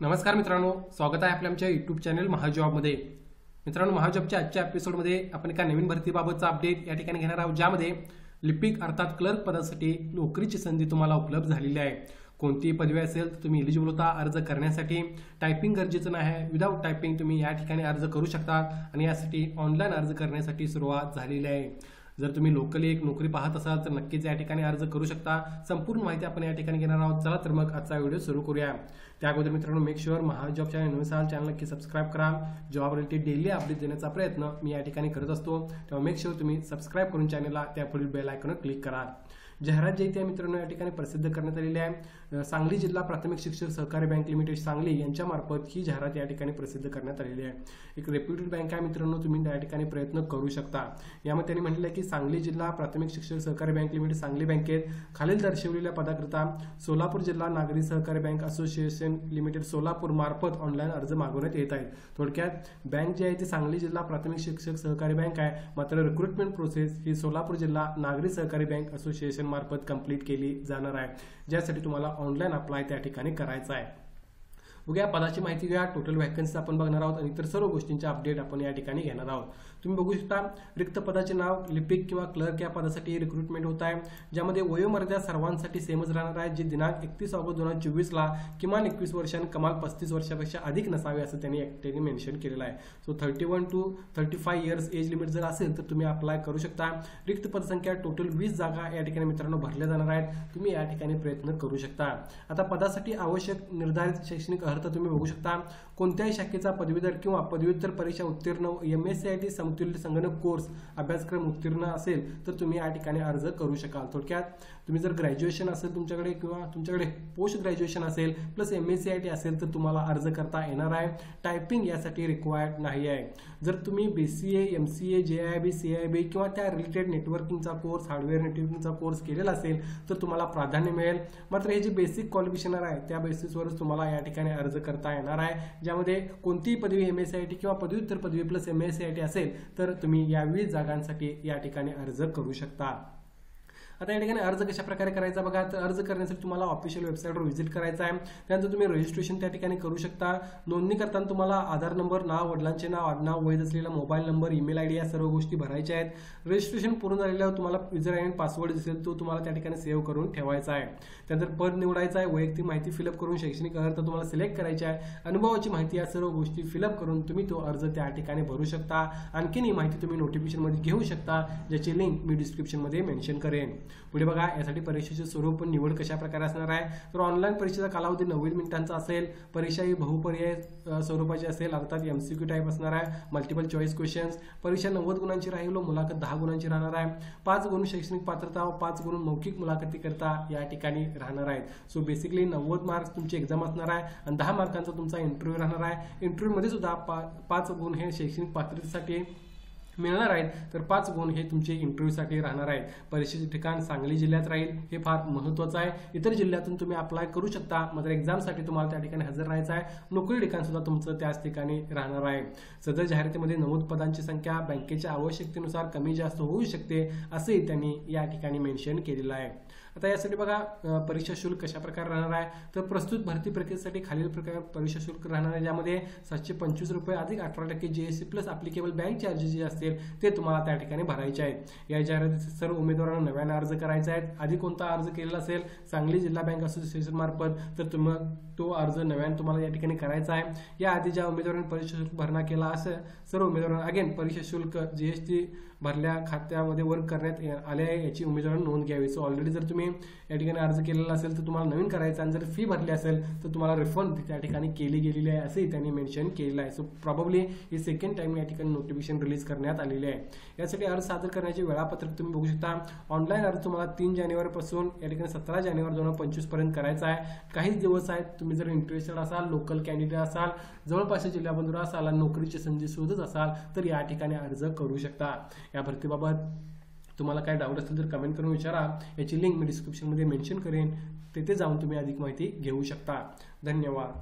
नमस्कार मित्रांनो, स्वागत आहे आपल्या आमच्या यूट्यूब चॅनल महाजॉबमध्ये। मित्रांनो, महाजॉबच्या आजच्या एपिसोडमध्ये आपण एका नवीन भरतीबाबतचा अपडेट या ठिकाणी घेणार आहोत, ज्यामध्ये लिपिक अर्थात क्लर्क पदासाठी नोकरीची संधी तुम्हाला उपलब्ध झालेली आहे। कोणतीही पदवी असेल तर तुम्ही एलिजिबल होता अर्ज करण्यासाठी। टायपिंग गरजेचं नाही, विदाउट टायपिंग तुम्ही या ठिकाणी अर्ज करू शकता आणि यासाठी ऑनलाईन अर्ज करण्यासाठी सुरुवात झालेली आहे। जर तुम्ही लोकली एक नोकरी पाहत असाल तर नक्कीच या ठिकाणी अर्ज करू शकता। संपूर्ण माहिती आपण या ठिकाणी घेणार आहोत। चला तर मग आजचा व्हिडिओ सुरू करूया। त्या अगोदर मित्रांनो, मेक शुअर महाजॉब चॅनल नवीन असाल चॅनल नक्की सबस्क्राईब करा। जॉब रिलेटेड डेली अपडेट देण्याचा प्रयत्न मी या ठिकाणी करत असतो, तेव्हा मेक शुअर तुम्ही सबस्क्राईब करून चॅनलला त्या पुढील बेल आयकॉनवर क्लिक करा। जाहिरात जी आहे मित्रांनो या ठिकाणी प्रसिद्ध करण्यात आलेली आहे। सांगली जिल्हा प्राथमिक शिक्षक सहकारी बँक लिमिटेड सांगली यांच्या मार्फत ही जाहिरात या ठिकाणी प्रसिद्ध करण्यात आलेली आहे। एक रेप्युटेड बँक आहे मित्रांनो, तुम्ही या ठिकाणी प्रयत्न करू शकता। यामध्ये त्यांनी म्हटलं आहे की सांगली जिल्हा प्राथमिक शिक्षक सहकारी बँक लिमिटेड सांगली बँकेत खालील दर्शवलेल्या पदाकरिता सोलापूर जिल्हा नागरी सहकारी बँक असोसिएशन लिमिटेड सोलापूर मार्फत ऑनलाईन अर्ज मागवण्यात येत आहेत। थोडक्यात बँक जी आहे ती सांगली जिल्हा प्राथमिक शिक्षक सहकारी बँक आहे, मात्र रिक्रुटमेंट प्रोसेस ही सोलापूर जिल्हा नागरी सहकारी बँक असोसिएशन मार्फत कंप्लीट केली जाणार आहे, ज्यासाठी तुम्हाला ऑनलाईन अप्लाय त्या ठिकाणी करायचा आहे। बघूया पदाची माहिती घ्या, टोटल वॅकन्सी आपण बघणार आहोत आणि इतर सर्व गोष्टींचे अपडेट आपण या ठिकाणी घेणार आहोत। तुम्ही बघू शकता रिक्त पदाचे नाव लिपिक किंवा क्लर्क या पदासाठी रिक्रुटमेंट होत आहे, ज्यामध्ये वयोमर्यादा सर्वांसाठी सेमच राहणार आहे, जी दिनांक 31 ऑगस्ट 2024 ला किमान 21 वर्ष आणि कमाल 35 वर्षापेक्षा अधिक नसावे असं त्यांनी मेन्शन केलेलं आहे। So 31 to 35 years age limit जर असेल तर तुम्ही अप्लाय करू शकता। रिक्त पदसंख्या टोटल 20 जागा या ठिकाणी मित्रांनो भरल्या जाणार आहेत, तुम्ही या ठिकाणी प्रयत्न करू शकता। आता पदासाठी आवश्यक निर्धारित शैक्षणिक अर्हता तुम्ही बघू शकता। कोणत्याही शाखेचा पदवीधर किंवा पदव्युत्तर परीक्षा उत्तीर्ण MSCIT समतुल्य संगणक कोर्स अभ्यासक्रम उत्तीर्ण असेल तर तुम्ही या ठिकाणी अर्ज करू शकाल। थोडक्यात तुम्ही जर ग्रॅज्युएशन असेल तुमच्याकडे किंवा तुमच्याकडे पोस्ट ग्रॅज्युएशन असेल प्लस MSCIT असेल तर तुम्हाला अर्ज करता येणार आहे। टायपिंग यासाठी रिक्वायर्ड नाही आहे। जर तुम्ही BCA MCA JIB CIB किंवा त्या रिलेटेड नेटवर्किंगचा कोर्स हार्डवेअर नेटवर्किंगचा कोर्स केलेला असेल तर तुम्हाला प्राधान्य मिळेल, मात्र हे जे बेसिक क्वालिफिकेशन आहे त्या बेसिसवरच तुम्हाला या ठिकाणी अर्ज करता येणार आहे, ज्यामध्ये कोणतीही पदवी MSCIT किंवा पदव्युत्तर पदवी प्लस MSCIT असेल तर तुम्ही या 20 जागांसाठी या ठिकाणी अर्ज करू शकता। आता या ठिकाणी अर्ज कशा प्रकारे करायचा बघा, तर अर्ज करण्यासाठी तुम्हाला ऑफिशियल वेबसाईटवर व्हिजिट करायचं आहे। त्यानंतर तुम्ही रजिस्ट्रेशन त्या ठिकाणी करू शकता। नोंदणी करताना तुम्हाला आधार नंबर, नाव, वडिलांचे नाव, आडनाव, वैध असलेला मोबाईल नंबर, ईमेल ID या सर्व गोष्टी भरायच्या आहेत। रजिस्ट्रेशन पूर्ण झाल्यावर तुम्हाला युजर आयडी पासवर्ड दिसेल तो तुम्हाला त्या ठिकाणी सेव्ह करून ठेवायचा आहे। त्यानंतर पद निवडायचं आहे, वैयक्तिक माहिती फिलअप करून शैक्षणिक अर्हता तुम्हाला सिलेक्ट करायची आहे, अनुभवाची माहिती या सर्व गोष्टी फिलअप करून तुम्ही तो अर्ज त्या ठिकाणी भरू शकता। आणखीन ही माहिती तुम्ही नोटिफिकेशनमध्ये घेऊ शकता, ज्याची लिंक मी डिस्क्रिप्शनमध्ये मेन्शन करेन। पुढे बघा यासाठी परीक्षेचे स्वरूप निवड कशा प्रकारे असणार आहे, तर ऑनलाईन परीक्षेचा कालावधी 90 मिनिटांचा असेल। परीक्षा ही बहुपर्याय स्वरूपाची असेल, अर्थात MCQ टाईप असणार आहे, मल्टिपल चॉईस क्वेश्चन्स। परीक्षा 90 गुणांची राहील, मुलाखत 10 गुणांची राहणार आहे। 5 गुण शैक्षणिक पात्रता व 5 गुण मौखिक मुलाखती करता या ठिकाणी राहणार आहेत। सो बेसिकली 90 मार्क्स तुमची एक्झाम असणार आहे आणि 10 मार्कांचा तुमचा इंटरव्ह्यू राहणार आहे। इंटरव्ह्यू मध्ये सुद्धा 5 गुण हे शैक्षणिक पात्रतेसाठी मिळणार आहेत, तर 5 गुण हे तुमचे इंटरव्ह्यूसाठी राहणार आहेत। परीक्षेचे ठिकाण सांगली जिल्ह्यात राहील, हे फार महत्त्वाचं आहे। इतर जिल्ह्यातून तुम्ही अप्लाय करू शकता, मात्र एक्झामसाठी तुम्हाला त्या ठिकाणी हजर राहायचं आहे। नोकरी ठिकाण सुद्धा तुमचं त्याच ठिकाणी राहणार आहे। सदर जाहिरातीमध्ये नमूद पदांची संख्या बँकेच्या आवश्यकतेनुसार कमी जास्त होऊ शकते असे त्यांनी या ठिकाणी मेन्शन केलेलं आहे। आता यासाठी बघा परीक्षा शुल्क कशा प्रकारे राहणार आहे, तर प्रस्तुत भरती प्रक्रियेसाठी खालील प्रकारे परीक्षा शुल्क राहणार आहे, ज्यामध्ये 725 रुपये अधिक 18% GST plus applicable bank charges जे असतील ते तुम्हाला त्या ठिकाणी भरायचे आहेत। या जाहिरातीत सर्व उमेदवारांना नव्याने अर्ज करायचे आहेत। आधी कोणता अर्ज केलेला असेल सांगली जिल्हा बँक असोसिएशन मार्फत तर तो अर्ज नव्याने तुम्हाला या ठिकाणी करायचा आहे। या आधी ज्या उमेदवारांनी परीक्षा शुल्क भरणा केला असेल सर्व उमेदवारांना अगेन परीक्षा शुल्क GST भरल्या खात्यामध्ये वर्क करण्यात आले आहे याची उमेदवारांनी नोंद घ्यावी। सो ऑलरेडी जर तुम्ही या ठिकाणी अर्ज केलेला असेल तर तुम्हाला नवीन करायचा आणि जर फी भरली असेल तर तुम्हाला रिफंड त्या ठिकाणी केली गेलेली आहे असेही त्यांनी मेन्शन केलेलं आहे। So probably he second time या ठिकाणी नोटिफिकेशन रिलीज करण्यात आलेली आहे। यासाठी अर्ज सादर करण्याचे वेळापत्रक तुम्ही बघू शकता। ऑनलाईन अर्ज तुम्हाला 3 जानेवारी पासून या ठिकाणी 17 जानेवारी 2025 पर्यंत करायचा आहे। काहीच दिवस आहेत। तुम्ही जर इंटरेस्टेड असाल, लोकल कॅन्डिडेट असाल, जवळपासच्या जिल्ह्यामधून असाल आणि नोकरीची संधी शोधत असाल तर या ठिकाणी अर्ज करू शकता। या भरतीबाबत तुम्हाला काय डाऊट असेल तर कमेंट करून विचारा, याची लिंक मी डिस्क्रिप्शनमध्ये मेन्शन करेन, तेथे जाऊन तुम्ही अधिक माहिती घेऊ शकता। धन्यवाद।